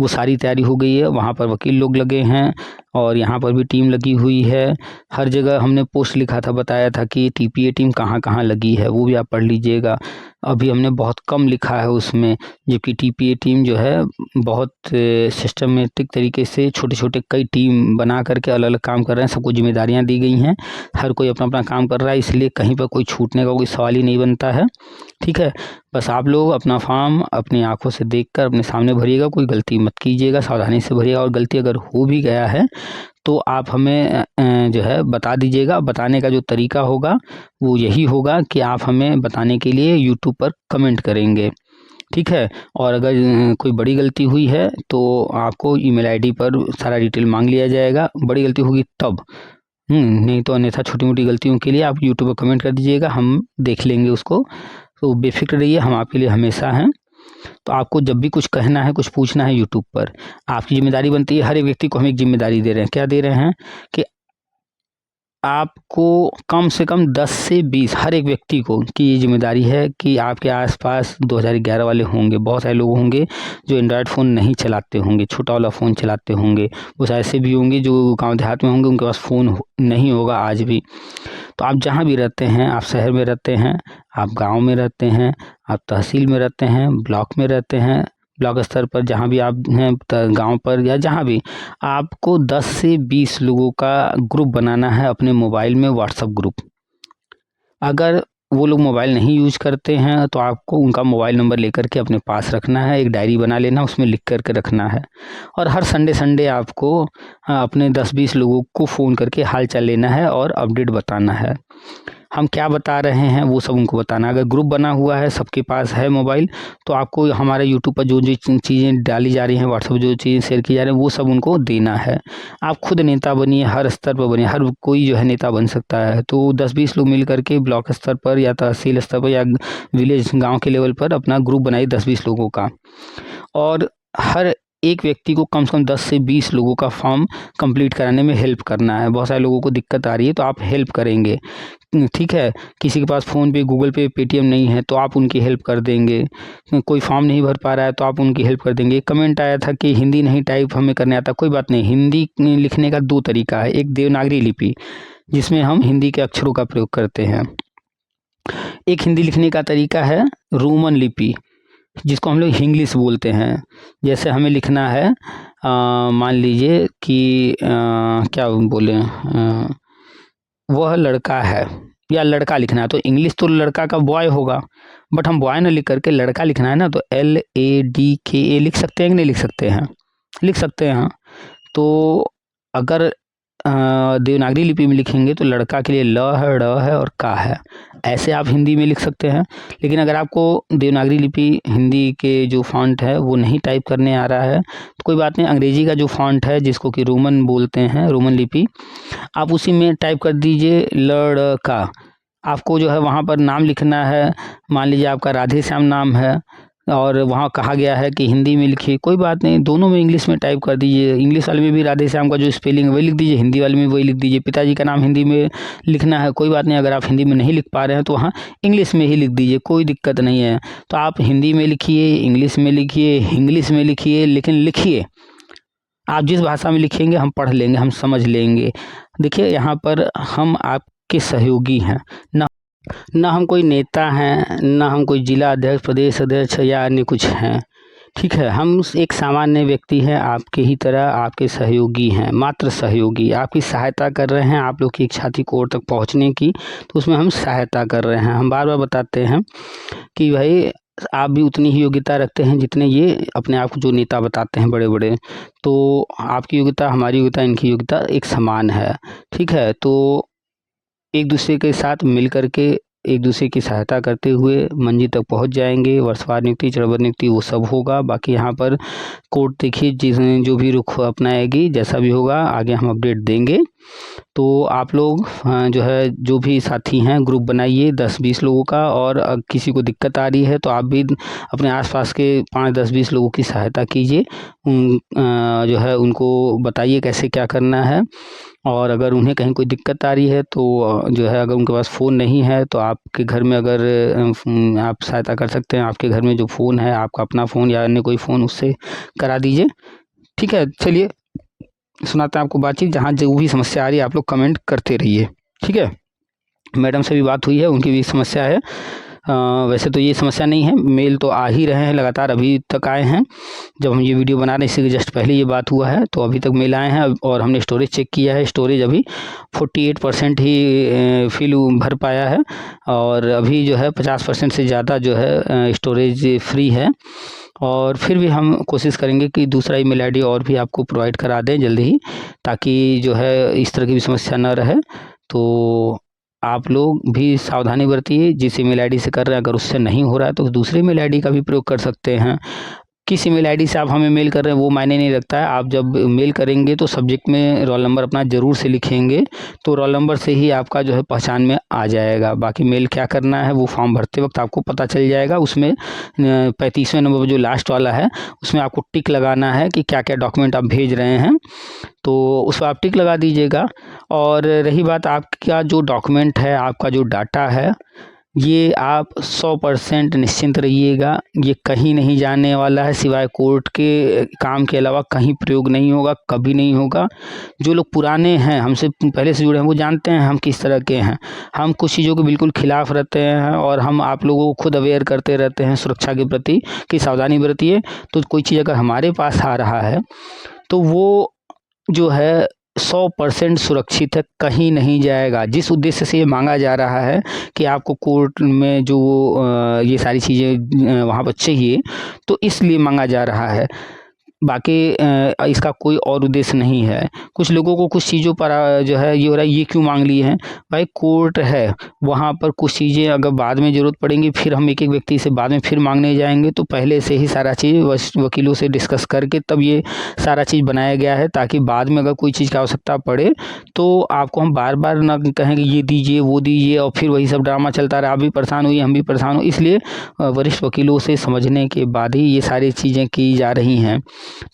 वो सारी तैयारी हो गई है, वहाँ पर वकील लोग लगे हैं और यहाँ पर भी टीम लगी हुई है। हर जगह हमने पोस्ट लिखा था, बताया था कि TPA टीम कहाँ कहाँ लगी है, वो भी आप पढ़ लीजिएगा। अभी हमने बहुत कम लिखा है उसमें, जबकि TPA टीम जो है बहुत सिस्टमेटिक तरीके से छोटे छोटे कई टीम बना करके अलग अलग काम कर रहे हैं। सबको जिम्मेदारियां दी गई हैं, हर कोई अपना अपना काम कर रहा है, इसलिए कहीं पर कोई छूटने का कोई सवाल ही नहीं बनता है। ठीक है, बस आप लोग अपना फॉर्म अपनी आंखों से देखकर अपने सामने भरिएगा, कोई गलती मत कीजिएगा, सावधानी से भरिएगा। और गलती अगर हो भी गया है तो आप हमें जो है बता दीजिएगा। बताने का जो तरीका होगा वो यही होगा कि आप हमें बताने के लिए यूट्यूब पर कमेंट करेंगे, ठीक है। और अगर कोई बड़ी गलती हुई है तो आपको ईमेल आईडी पर सारा डिटेल मांग लिया जाएगा, बड़ी गलती होगी तब। नहीं तो अन्यथा छोटी मोटी गलतियों के लिए आप यूट्यूब पर कमेंट कर दीजिएगा, हम देख लेंगे उसको। तो बेफिक्र रहिए, हम आपके लिए हमेशा हैं। तो आपको जब भी कुछ कहना है, कुछ पूछना है यूट्यूब पर, आपकी जिम्मेदारी बनती है। हर एक व्यक्ति को हम एक जिम्मेदारी दे रहे हैं, क्या दे रहे हैं कि आपको कम से कम 10 से 20 हर एक व्यक्ति को की ये जिम्मेदारी है कि आपके आसपास 2011 वाले होंगे, बहुत सारे लोग होंगे जो एंड्रॉयड फ़ोन नहीं चलाते होंगे, छोटा वाला फ़ोन चलाते होंगे। कुछ ऐसे भी होंगे जो गांव देहात में होंगे, उनके पास फ़ोन नहीं होगा आज भी। तो आप जहाँ भी रहते हैं, आप शहर में रहते हैं, आप गांव में रहते हैं, आप तहसील में रहते हैं, ब्लॉक में रहते हैं, ब्लॉक स्तर पर जहाँ भी आप हैं, गांव पर या जहाँ भी, आपको 10 से 20 लोगों का ग्रुप बनाना है अपने मोबाइल में, व्हाट्सएप ग्रुप। अगर वो लोग मोबाइल नहीं यूज करते हैं तो आपको उनका मोबाइल नंबर लेकर के अपने पास रखना है, एक डायरी बना लेना, उसमें लिख करके रखना है। और हर संडे आपको अपने 10-20 लोगों को फ़ोन करके हाल चाल लेना है और अपडेट बताना है। हम क्या बता रहे हैं वो सब उनको बताना। अगर ग्रुप बना हुआ है, सबके पास है मोबाइल, तो आपको हमारे यूट्यूब पर जो जो चीज़ें डाली जा रही हैं, व्हाट्सएप जो चीज़ें शेयर की जा रही हैं, वो सब उनको देना है। आप खुद नेता बनिए, हर स्तर पर बनिए, हर कोई जो है नेता बन सकता है। तो 10-20 लोग मिल करके ब्लॉक स्तर पर या तहसील स्तर पर या विलेज गाँव के लेवल पर अपना ग्रुप बनाइए 10-20 लोगों का। और हर एक व्यक्ति को कम से कम 10 से 20 लोगों का फॉर्म कंप्लीट कराने में हेल्प करना है। बहुत सारे लोगों को दिक्कत आ रही है तो आप हेल्प करेंगे, ठीक है। किसी के पास फ़ोन पे, गूगल पे, पेटीएम नहीं है तो आप उनकी हेल्प कर देंगे। कोई फॉर्म नहीं भर पा रहा है तो आप उनकी हेल्प कर देंगे। कमेंट आया था कि हिंदी नहीं टाइप हमें करने आता, कोई बात नहीं। हिंदी लिखने का 2 तरीका है, एक देवनागरी लिपि जिसमें हम हिंदी के अक्षरों का प्रयोग करते हैं, एक हिंदी लिखने का तरीका है रोमन लिपि जिसको हम लोग इंग्लिश बोलते हैं। जैसे हमें लिखना है, मान लीजिए कि क्या बोले, वह लड़का है या लड़का लिखना है तो इंग्लिश तो लड़का का बॉय होगा, बट हम बॉय ना लिख करके लड़का लिखना है ना, तो LADKA लिख सकते हैं कि नहीं लिख सकते हैं, लिख सकते हैं। तो अगर देवनागरी लिपि में लिखेंगे तो लड़का के लिए ल है, ड़ है और का है, ऐसे आप हिंदी में लिख सकते हैं। लेकिन अगर आपको देवनागरी लिपि हिंदी के जो फॉन्ट है वो नहीं टाइप करने आ रहा है तो कोई बात नहीं, अंग्रेजी का जो फॉन्ट है जिसको कि रोमन बोलते हैं, रोमन लिपि, आप उसी में टाइप कर दीजिए लड़का। आपको जो है वहाँ पर नाम लिखना है, मान लीजिए आपका राधे श्याम नाम है और वहाँ कहा गया है कि हिंदी में लिखिए, कोई बात नहीं, दोनों में इंग्लिश में टाइप कर दीजिए। इंग्लिश वाले में भी राधे श्याम का जो स्पेलिंग है वही लिख दीजिए, हिंदी वाले में वही लिख दीजिए। पिताजी का नाम हिंदी में लिखना है, कोई बात नहीं, अगर आप हिंदी में नहीं लिख पा रहे हैं तो वहाँ इंग्लिश में ही लिख दीजिए, कोई दिक्कत नहीं है। तो आप हिंदी में लिखिए, इंग्लिश में लिखिए, इंग्लिश में लिखिए, लेकिन लिखिए। आप जिस भाषा में लिखेंगे हम पढ़ लेंगे, हम समझ लेंगे। देखिए यहाँ पर हम आपके सहयोगी हैं ना। ना हम कोई नेता हैं, ना हम कोई जिला अध्यक्ष, प्रदेश अध्यक्ष या अन्य कुछ हैं। ठीक है, हम एक सामान्य व्यक्ति हैं, आपके ही तरह आपके सहयोगी हैं, मात्र सहयोगी। आपकी सहायता कर रहे हैं आप लोग की इच्छा थी कोर्ट तक पहुंचने की, तो उसमें हम सहायता कर रहे हैं। हम बार बार बताते हैं कि भाई आप भी उतनी ही योग्यता रखते हैं जितने ये अपने आप को जो नेता बताते हैं बड़े बड़े, तो आपकी योग्यता, हमारी योग्यता, इनकी योग्यता एक समान है। ठीक है, तो एक दूसरे के साथ मिल कर के एक दूसरे की सहायता करते हुए मंजिल तक पहुंच जाएंगे। वर्षवार नियुक्ति, चरणबद्ध नियुक्ति वो सब होगा। बाकी यहाँ पर कोर्ट देखिए जिसने जो भी रुख अपनाएगी, जैसा भी होगा आगे हम अपडेट देंगे। तो आप लोग जो है, जो भी साथी हैं ग्रुप बनाइए 10-20 लोगों का, और किसी को दिक्कत आ रही है तो आप भी अपने आसपास के 5-10-20 लोगों की सहायता कीजिए। जो है उनको बताइए कैसे क्या करना है, और अगर उन्हें कहीं कोई दिक्कत आ रही है तो जो है, अगर उनके पास फ़ोन नहीं है तो आपके घर में अगर आप सहायता कर सकते हैं, आपके घर में जो फ़ोन है, आपका अपना फ़ोन या अन्य कोई फ़ोन, उससे करा दीजिए। ठीक है, चलिए सुनाते हैं आपको बातचीत। जहाँ जो भी समस्या आ रही है आप लोग कमेंट करते रहिए। ठीक है, मैडम से भी बात हुई है, उनकी भी समस्या है। वैसे तो ये समस्या नहीं है, मेल तो आ ही रहे हैं लगातार, अभी तक आए हैं। जब हम ये वीडियो बना रहे हैं इससे जस्ट पहले ये बात हुआ है, तो अभी तक मेल आए हैं। और हमने स्टोरेज चेक किया है, स्टोरेज अभी 48% ही फिल भर पाया है, और अभी जो है 50% से ज़्यादा जो है स्टोरेज फ्री है। और फिर भी हम कोशिश करेंगे कि दूसरा ईमेल आईडी और भी आपको प्रोवाइड करा दें जल्दी ही, ताकि जो है इस तरह की भी समस्या न रहे। तो आप लोग भी सावधानी बरतिए। जिस ईमेल आईडी से कर रहे हैं अगर उससे नहीं हो रहा है तो दूसरे ईमेल आईडी का भी प्रयोग कर सकते हैं। किस ईमेल आईडी से आप हमें मेल कर रहे हैं वो मायने नहीं रखता है। आप जब मेल करेंगे तो सब्जेक्ट में रोल नंबर अपना ज़रूर से लिखेंगे, तो रोल नंबर से ही आपका जो है पहचान में आ जाएगा। बाकी मेल क्या करना है वो फॉर्म भरते वक्त आपको पता चल जाएगा। उसमें 35वें नंबर जो लास्ट वाला है उसमें आपको टिक लगाना है कि क्या क्या डॉक्यूमेंट आप भेज रहे हैं, तो उस पर आप टिक लगा दीजिएगा। और रही बात आपका जो डॉक्यूमेंट है, आपका जो डाटा है, ये आप 100% निश्चिंत रहिएगा। ये कहीं नहीं जाने वाला है, सिवाय कोर्ट के काम के अलावा कहीं प्रयोग नहीं होगा, कभी नहीं होगा। जो लोग पुराने हैं, हमसे पहले से जुड़े हैं, वो जानते हैं हम किस तरह के हैं। हम कुछ चीज़ों के बिल्कुल खिलाफ रहते हैं, और हम आप लोगों को खुद अवेयर करते रहते हैं सुरक्षा के प्रति कि सावधानी बरतिए। तो कोई चीज़ अगर हमारे पास आ रहा है तो वो जो है 100% सुरक्षित है, कहीं नहीं जाएगा। जिस उद्देश्य से ये मांगा जा रहा है कि आपको कोर्ट में जो ये सारी चीज़ें वहाँ पर चाहिए, तो इसलिए मांगा जा रहा है। बाकी इसका कोई और उद्देश्य नहीं है। कुछ लोगों को कुछ चीज़ों पर जो है ये हो रहा है, ये क्यों मांग लिए हैं भाई? कोर्ट है, वहाँ पर कुछ चीज़ें अगर बाद में ज़रूरत पड़ेंगी, फिर हम एक एक व्यक्ति से बाद में फिर मांगने जाएंगे, तो पहले से ही सारा चीज़ वकीलों से डिस्कस करके तब ये सारा चीज़ बनाया गया है, ताकि बाद में अगर कोई चीज़ की आवश्यकता पड़े तो आपको हम बार बार ना कहें कि ये दीजिए वो दीजिए, और फिर वही सब ड्रामा चलता रहा। आप भी परेशान हुई, हम भी परेशान हो। इसलिए वरिष्ठ वकीलों से समझने के बाद ही ये सारी चीज़ें की जा रही हैं।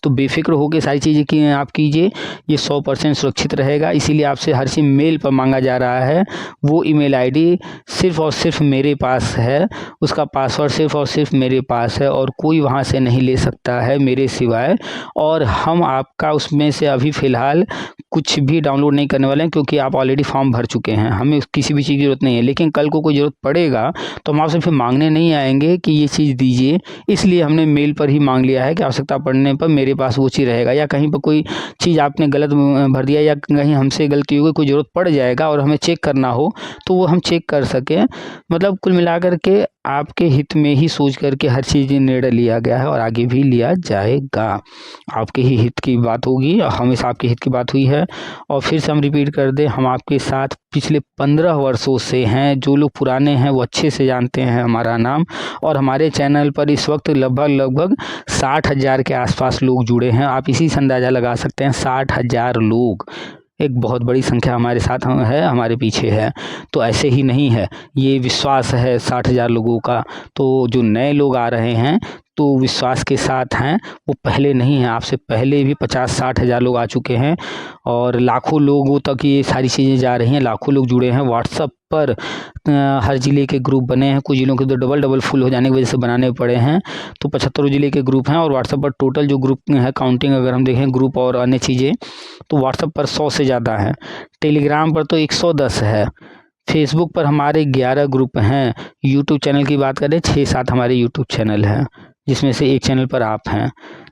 तो बेफिक्र होकर सारी चीज़ें की आप कीजिए, ये 100% सुरक्षित रहेगा। इसीलिए आपसे हर चीज़ मेल पर मांगा जा रहा है। वो ईमेल आईडी सिर्फ़ और सिर्फ मेरे पास है, उसका पासवर्ड सिर्फ़ और सिर्फ मेरे पास है, और कोई वहाँ से नहीं ले सकता है मेरे सिवाय। और हम आपका उसमें से अभी फ़िलहाल कुछ भी डाउनलोड नहीं करने वाले हैं, क्योंकि आप ऑलरेडी फॉर्म भर चुके हैं। हमें किसी भी चीज़ की ज़रूरत नहीं है। लेकिन कल को कोई ज़रूरत पड़ेगा तो हम आपसे फिर मांगने नहीं आएंगे कि ये चीज़ दीजिए। इसलिए हमने मेल पर ही मांग लिया है कि आवश्यकता पड़ने पर मेरे पास वो चीज़ रहेगा, या कहीं पर कोई चीज़ आपने गलत भर दिया, या कहीं हमसे गलती हो गई, कोई ज़रूरत पड़ जाएगा और हमें चेक करना हो तो वो हम चेक कर सकें। मतलब कुल मिलाकर के आपके हित में ही सोच करके हर चीज़ निर्णय लिया गया है, और आगे भी लिया जाएगा। आपके ही हित की बात होगी, हमेशा आपके हित की बात हुई है। और फिर से हम रिपीट कर दें, हम आपके साथ पिछले 15 वर्षों से हैं। जो लोग पुराने हैं वो अच्छे से जानते हैं हमारा नाम। और हमारे चैनल पर इस वक्त लगभग 60,000 के आसपास लोग जुड़े हैं। आप इसी से अंदाज़ा लगा सकते हैं, 60,000 लोग, एक बहुत बड़ी संख्या हमारे साथ है, हमारे पीछे है। तो ऐसे ही नहीं है, ये विश्वास है 60,000 लोगों का। तो जो नए लोग आ रहे हैं तो विश्वास के साथ हैं, वो पहले नहीं हैं। आपसे पहले भी 50-60,000 लोग आ चुके हैं, और लाखों लोगों तक ये सारी चीज़ें जा रही हैं। लाखों लोग जुड़े हैं व्हाट्सएप पर। हर ज़िले के ग्रुप बने हैं। कुछ ज़िलों के तो डबल फुल हो जाने की वजह से बनाने पड़े हैं। तो 75 ज़िले के ग्रुप हैं, और व्हाट्सएप पर टोटल जो ग्रुप है, काउंटिंग अगर हम देखें ग्रुप और अन्य चीज़ें, तो व्हाट्सएप पर 100 से ज़्यादा है। टेलीग्राम पर तो 110 है। फेसबुक पर हमारे 11 ग्रुप हैं। यूट्यूब चैनल की बात करें 6-7 हमारे यूट्यूब चैनल हैं, जिसमें से एक चैनल पर आप हैं।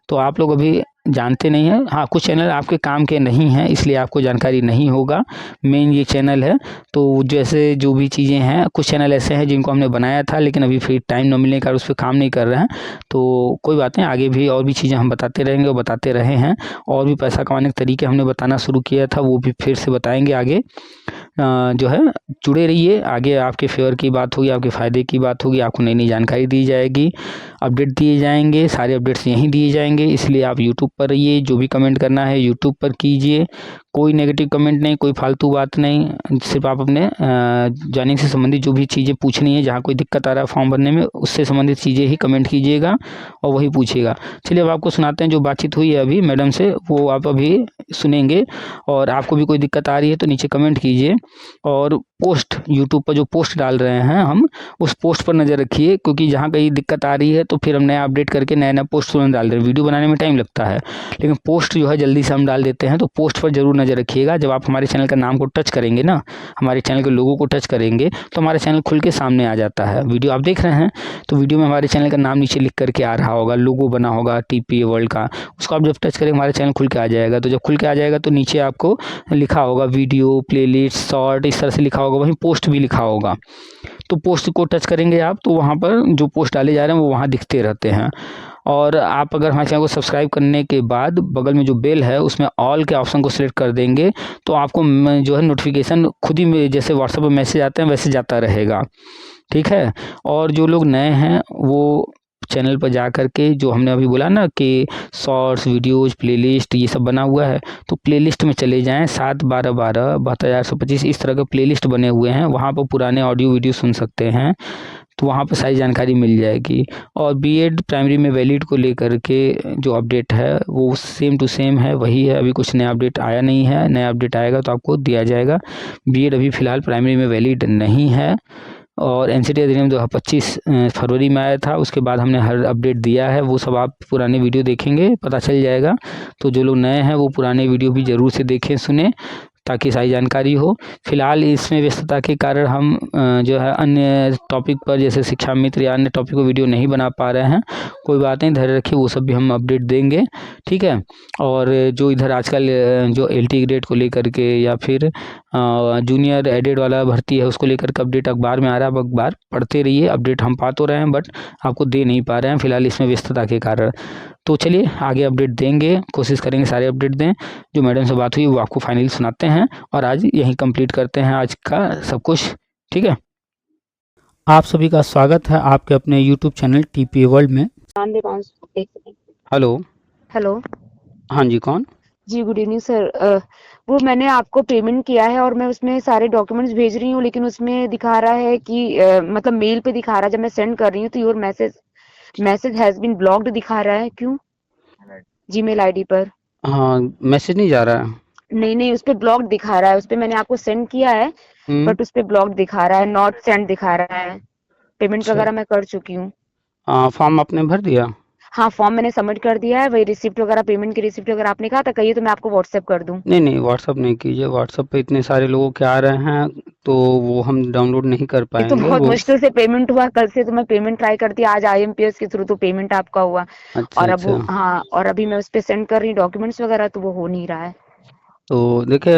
तो आप लोग अभी जानते नहीं हैं। हाँ, कुछ चैनल आपके काम के नहीं हैं, इसलिए आपको जानकारी नहीं होगा। मेन ये चैनल है। तो जैसे जो भी चीज़ें हैं, कुछ चैनल ऐसे हैं जिनको हमने बनाया था लेकिन अभी फिर टाइम न मिलने के कारण उस पर काम नहीं कर रहे हैं। तो कोई बात नहीं, आगे भी और भी चीज़ें हम बताते रहेंगे और बताते रहे हैं। और भी पैसा कमाने के तरीके हमने बताना शुरू किया था, वो भी फिर से बताएंगे आगे। जो है जुड़े रहिए, आगे आपके फेवर की बात होगी, आपके फ़ायदे की बात होगी, आपको नई नई जानकारी दी जाएगी, अपडेट दिए जाएंगे, सारे अपडेट्स यहीं दिए जाएंगे। इसलिए आप यूट्यूब पर रहिए, जो भी कमेंट करना है यूट्यूब पर कीजिए। कोई नेगेटिव कमेंट नहीं, कोई फालतू बात नहीं, सिर्फ आप अपने जाने से संबंधित जो भी चीज़ें पूछनी है, जहाँ कोई दिक्कत आ रहा है फॉर्म भरने में, उससे संबंधित चीज़ें ही कमेंट कीजिएगा और वही पूछिएगा। चलिए अब आपको सुनाते हैं जो बातचीत हुई है अभी मैडम से, वो आप अभी सुनेंगे। और आपको भी कोई दिक्कत आ रही है तो नीचे कमेंट कीजिए। और पोस्ट यूट्यूब पर जो पोस्ट डाल रहे हैं हम, उस पोस्ट पर नज़र रखिए, क्योंकि जहाँ कहीं दिक्कत आ रही है तो फिर हम नया अपडेट करके नया नया पोस्ट तुरंत डाल रहे हैं। वीडियो बनाने में टाइम लगता है लेकिन पोस्ट जो है जल्दी से हम डाल देते हैं, तो पोस्ट पर ज़रूर नज़र रखिएगा। जब आप हमारे चैनल का नाम को टच करेंगे ना, हमारे चैनल के लोगों को टच करेंगे, तो हमारा चैनल खुल के सामने आ जाता है। वीडियो आप देख रहे हैं तो वीडियो में हमारे चैनल का नाम नीचे लिख करके आ रहा होगा, लोगो बना होगा TPA वर्ल्ड का, उसको आप जब टच करेंगे हमारा चैनल खुल के आ जाएगा। तो जब खुल के आ जाएगा तो नीचे आपको लिखा होगा वीडियो, प्लेलिस्ट, शॉर्ट, इस तरह से लिखा होगा, वहीं पोस्ट भी लिखा होगा। तो पोस्ट को टच करेंगे आप तो वहाँ पर जो पोस्ट डाले जा रहे हैं वो वहाँ दिखते रहते हैं। और आप अगर हमारे चैनल को सब्सक्राइब करने के बाद बगल में जो बेल है उसमें ऑल के ऑप्शन को सिलेक्ट कर देंगे, तो आपको जो है नोटिफिकेशन खुद ही जैसे व्हाट्सएप पर मैसेज आते हैं वैसे जाता रहेगा, ठीक है। और जो लोग नए हैं वो चैनल पर जा कर के, जो हमने अभी बोला ना कि शॉर्ट्स, वीडियोज़, प्लेलिस्ट ये सब बना हुआ है, तो प्लेलिस्ट में चले जाएँ। 7 12 12 72 इस तरह के प्लेलिस्ट बने हुए हैं, वहाँ पर पुराने ऑडियो वीडियो सुन सकते हैं, तो वहाँ पर सारी जानकारी मिल जाएगी। और बीएड प्राइमरी में वैलिड को लेकर के जो अपडेट है वो सेम टू सेम है, वही है। अभी कुछ नया अपडेट आया नहीं है, नया अपडेट आएगा तो आपको दिया जाएगा। बीएड अभी फ़िलहाल प्राइमरी में वैलिड नहीं है। और NCT अधिनियम 2025 फरवरी में आया था, उसके बाद हमने हर अपडेट दिया है, वो सब आप पुराने वीडियो देखेंगे पता चल जाएगा। तो जो लोग नए हैं वो पुराने वीडियो भी ज़रूर से देखें सुने, ताकि सारी जानकारी हो। फिलहाल इसमें व्यस्तता के कारण हम जो है अन्य टॉपिक पर जैसे शिक्षा मित्र या अन्य टॉपिक को वीडियो नहीं बना पा रहे हैं। कोई बात नहीं, धैर्य रखिए, वो सब भी हम अपडेट देंगे, ठीक है। और जो इधर आजकल जो LT ग्रेड को लेकर के या फिर जूनियर एडेड वाला भर्ती है उसको लेकर के अपडेट अखबार में आ रहा है, आप अखबार पढ़ते रहिए। अपडेट हम पा तो रहे हैं बट आपको दे नहीं पा रहे हैं फिलहाल इसमें व्यस्तता के कारण। तो चलिए आगे अपडेट देंगे, कोशिश करेंगे सारे अपडेट दें। जो मैडम से बात हुई वो आपको फाइनली सुनाते हैं और आज यहीं कंप्लीट करते हैं आज का सब कुछ, ठीक है। आप सभी का स्वागत है आपके अपने यूट्यूब चैनल TPA वर्ल्ड में। हेलो। हेलो। हाँ जी, कौन? जी गुड इवनिंग सर। वो मैंने आपको पेमेंट किया है और मैं उसमें सारे डॉक्यूमेंट्स भेज रही हूँ, लेकिन उसमें दिखा रहा है कि मतलब मेल पे दिखा रहा है, जब मैं सेंड कर रही हूँ तो your message has been blocked दिखा रहा है। क्यों? जीमेल आईडी पर। हाँ, मैसेज नहीं जा रहा है। नहीं, उस पे ब्लॉक्ड दिखा रहा है। उस पे मैंने आपको सेंड किया है बट उस पे ब्लॉक्ड दिखा रहा है, नॉट सेंड दिखा रहा है। पेमेंट अच्छा, वगैरह मैं कर चुकी हूँ। फॉर्म आपने भर दिया? हाँ, फॉर्म मैंने सबमिट कर दिया है। वही रिसिप्ट वगैरह, पेमेंट की रिसिप्ट वगैरह आपने कहा था, कहिए तो मैं आपको व्हाट्सएप कर दूँ। नहीं, व्हाट्सअप नहीं कीजिए। व्हाट्सअप पे इतने सारे लोगों के आ रहे हैं तो वो हम डाउनलोड नहीं कर ये तो पाएंगे बहुत वो। मुश्किल से पेमेंट हुआ। कल से तो मैं पेमेंट ट्राई करती, आज IMPS के थ्रू तो पेमेंट आपका हुआ। अच्छा और अब अच्छा। हाँ, और अभी मैं उस पे सेंड कर रही हूँ डॉक्यूमेंट्स वगैरह, तो वो हो नहीं रहा है। तो देखिए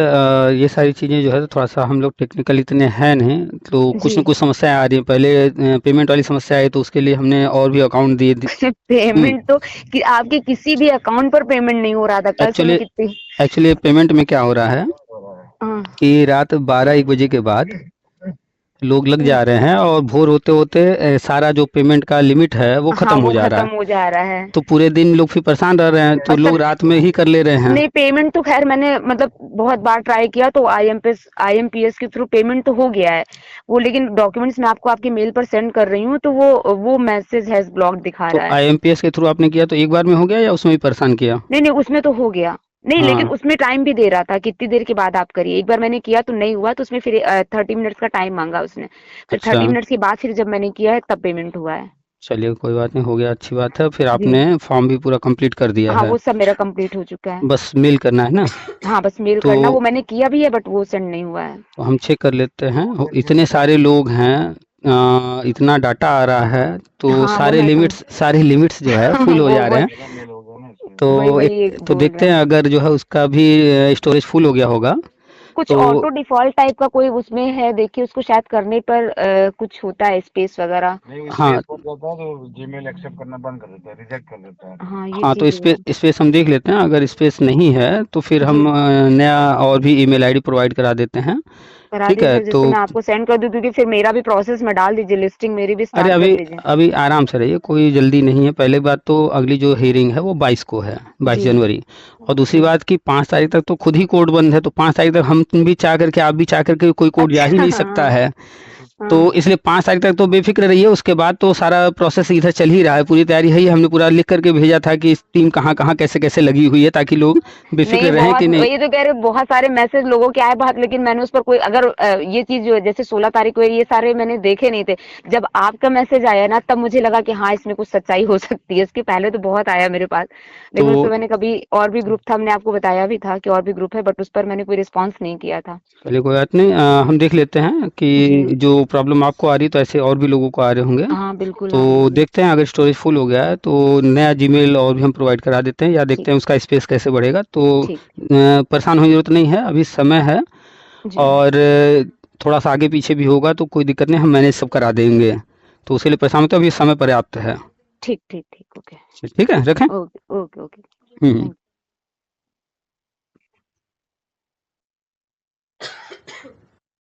ये सारी चीज़ें जो है तो थोड़ा सा हम लोग टेक्निकल इतने हैं नहीं, तो कुछ न जी। कुछ समस्याएं आ रही हैं। पहले पेमेंट वाली समस्या आई तो उसके लिए हमने और भी अकाउंट पेमेंट तो आपके किसी भी अकाउंट पर पेमेंट नहीं हो रहा था। कल से एक्चुअली मैं कितनी। एक्चुअली पेमेंट में क्या हो रहा है हाँ। कि रात 12-1 बजे के बाद लोग लग जा रहे हैं और भोर होते होते सारा जो पेमेंट का लिमिट है वो हाँ, ख़त्म हो वो जा रहा खत्म है। हो जा रहा है। तो पूरे दिन लोग फिर परेशान रह रहे हैं, तो अच्छा। लोग रात में ही कर ले रहे हैं। नहीं, पेमेंट तो खैर मैंने मतलब बहुत बार ट्राई किया, तो IMPS के थ्रू पेमेंट तो हो गया है वो, लेकिन डॉक्यूमेंट्स मैं आपको आपके मेल पर सेंड कर रही हूँ तो वो मैसेज हैज ब्लॉक्ड दिखा तो रहा है। IMPS के थ्रू आपने किया तो एक बार में हो गया या उसमें भी परेशान किया? नहीं, उसमें तो हो गया। नहीं, लेकिन हाँ, उसमें टाइम भी दे रहा था, कितनी देर के बाद आप करिए। एक बार मैंने किया तो नहीं हुआ, तो उसमें फिर 30 मिनट्स का टाइम मांगा उसने। फिर अच्छा। 30 मिनट्स के बाद फिर जब मैंने किया है तब पेमेंट हुआ है। चलिए कोई बात नहीं, हो गया, अच्छी बात है। फिर जी। आपने फॉर्म भी पूरा कंप्लीट कर दिया हाँ, है, वो सब मेरा कंप्लीट हो चुका है। बस मेल करना है ना? हाँ, बस मेल तो करना, वो मैंने किया भी है बट वो सेंड नहीं हुआ है। तो हम चेक कर लेते हैं। इतने सारे लोग हैं, इतना डाटा आ रहा है, तो हाँ, वो मैं सारे लिमिट्स जो है फुल हो वो जा रहे वो हैं। तो वही एक एक तो बोल रहे देखते हैं। हैं, अगर जो है उसका भी स्टोरेज फुल हो गया होगा कुछ तो। ऑटो डिफ़ॉल्ट टाइप का कोई उसमें है, देखिए उसको शायद करने पर कुछ होता है स्पेस वगैरह। हाँ हाँ, ये हाँ, तो चीज़ हुआ। स्पेस हम देख लेते हैं। अगर स्पेस नहीं है तो फिर जी, हम नया और भी ईमेल आईडी प्रोवाइड करा देते हैं। करा ठीक दीजिए है, सर, जिससे तो मैं आपको सेंड कर दूँ, क्योंकि फिर मेरा भी प्रोसेस में डाल दीजिए, लिस्टिंग मेरी भी अरे स्टार्ट कर अभी दीजिए। अभी आराम से रहिए, कोई जल्दी नहीं है। पहले बात तो अगली जो हियरिंग है वो 22 को है, 22 जी, जनवरी। और दूसरी जी। बात कि 5 तारीख तक तो खुद ही कोर्ट बंद है, तो 5 तारीख तक हम भी चाह करके, आप भी चाह करके कोई कोर्ट जा ही अच्छा, नहीं सकता हाँ, है। तो हाँ। इसलिए 5 तारीख तक तो बेफिक्र रहिए। उसके बाद तो सारा प्रोसेस इधर चल ही रहा है, पूरी तैयारी है ही। हमने पूरा लिख करके भेजा था कि इस टीम कहाँ कहाँ कैसे कैसे लगी हुई है, ताकि लोग बेफिक्र नहीं, रहें बहुत कि नहीं। वही तो कह रहे, बहुत सारे मैसेज लोगों के आए बात, लेकिन मैंने उस पर कोई अगर ये चीज़ जो है जैसे 16 तारीख को है, ये सारे मैंने देखे नहीं थे। जब आपका मैसेज आया ना तब मुझे लगा कि हाँ, इसमें कुछ सच्चाई हो सकती है। इसके पहले तो बहुत आया मेरे पास, तो लेकिन उस पे मैंने कभी, और भी ग्रुप था, हमने आपको बताया भी था कि और भी ग्रुप है, बट उस पर मैंने कोई रिस्पॉन्स नहीं किया था। चलिए कोई बात नहीं, हम देख लेते हैं जी। कि जो प्रॉब्लम आपको आ रही है तो ऐसे और भी लोगों को आ रहे होंगे। हाँ, बिल्कुल आ रही तो होगी। देखते हैं, अगर स्टोरेज फुल हो गया है तो नया जीमेल और भी हम प्रोवाइड करा देते हैं, या ठीक, देखते हैं उसका स्पेस कैसे बढ़ेगा। तो ठीक। परेशान होने की ज़रूरत नहीं है, अभी समय है। जी। और थोड़ा सा आगे पीछे भी होगा तो कोई दिक्कत नहीं, हम मैनेज सब करा देंगे। तो उसके लिए परेशान मत होइए, अभी समय पर्याप्त है। ठीक, ठीक, ठीक। ओके। ठीक है, रखें। Okay, okay, okay. हुँ। थैंक